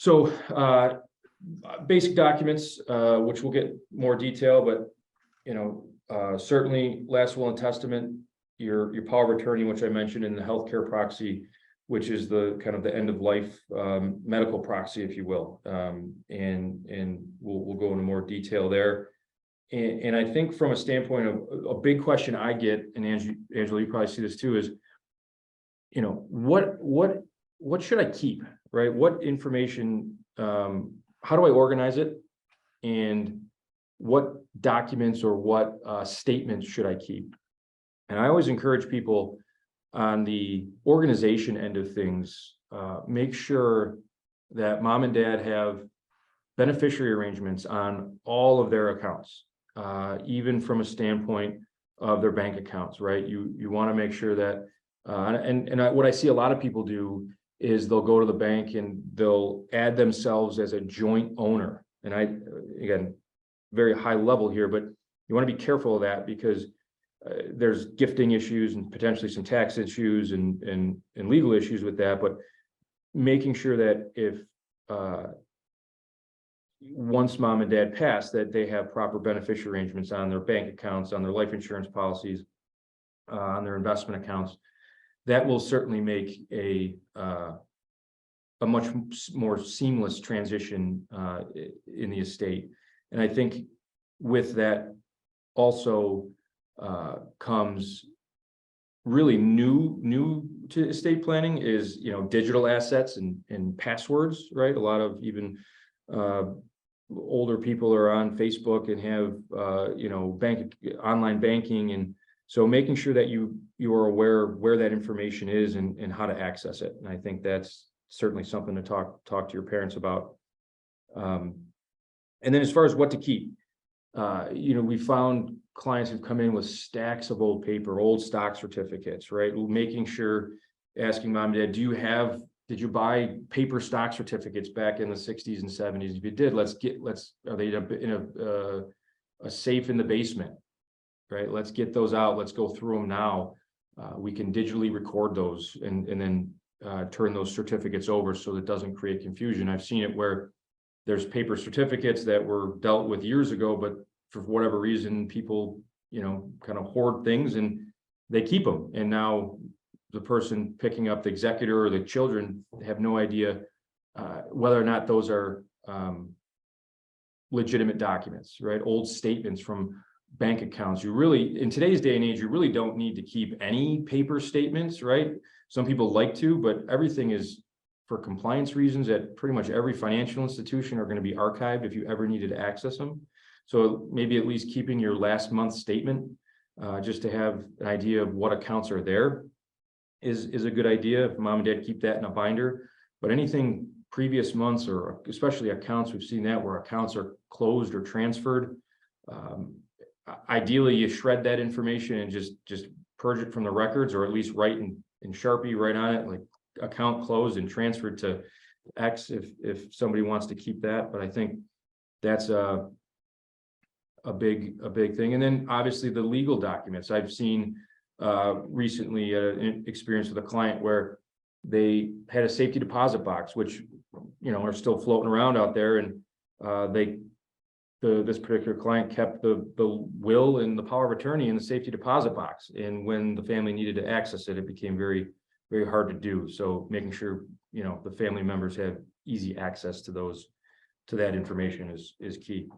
So basic documents, which we'll get more detail, but certainly last will and testament, your power of attorney, which I mentioned, in the healthcare proxy, which is the kind of the end of life medical proxy, if you will, and we'll go into more detail there. And I think from a standpoint of a big question I get, and Angela, you probably see this too, is what should I keep, right? What information, how do I organize it, and what documents or what statements should I keep? And I always encourage people on the organization end of things, make sure that mom and dad have beneficiary arrangements on all of their accounts, even from a standpoint of their bank accounts, right? You want to make sure that, what I see a lot of people do is they'll go to the bank and they'll add themselves as a joint owner. And again, very high level here, but you want to be careful of that, because there's gifting issues and potentially some tax issues and legal issues with that. But making sure that if once mom and dad pass, that they have proper beneficiary arrangements on their bank accounts, on their life insurance policies, on their investment accounts, that will certainly make a much more seamless transition in the estate. And I think with that also comes really new to estate planning is digital assets and passwords, right? A lot of even older people are on Facebook and have online banking, and so making sure that you are aware of where that information is and how to access it. And I think that's certainly something to talk to your parents about. And then as far as what to keep, we found clients who've come in with stacks of old paper, old stock certificates, right? Making sure, asking mom and dad, did you buy paper stock certificates back in the 60s and 70s? If you did, are they in a safe in the basement, right? Let's get those out. Let's go through them now. We can digitally record those and then turn those certificates over so that it doesn't create confusion. I've seen it where there's paper certificates that were dealt with years ago, but for whatever reason, people, kind of hoard things and they keep them. And now the person picking up the executor or the children have no idea whether or not those are legitimate documents, right? Old statements from bank accounts. You really, in today's day and age, you really don't need to keep any paper statements, right? Some people like to, but everything is, for compliance reasons, at pretty much every financial institution, are going to be archived if you ever needed to access them. So maybe at least keeping your last month's statement, just to have an idea of what accounts are there, is a good idea. If mom and dad keep that in a binder. But anything previous months, or especially accounts, we've seen that where accounts are closed or transferred. Ideally, you shred that information and just purge it from the records, or at least write in Sharpie right on it, like account closed and transferred to X if somebody wants to keep that. But I think that's a big thing. And then obviously the legal documents. I've seen recently an experience with a client where they had a safety deposit box, which are still floating around out there, and this particular client kept the will and the power of attorney in the safety deposit box. And when the family needed to access it, it became very, very hard to do. So making sure, the family members have easy access to that information is key.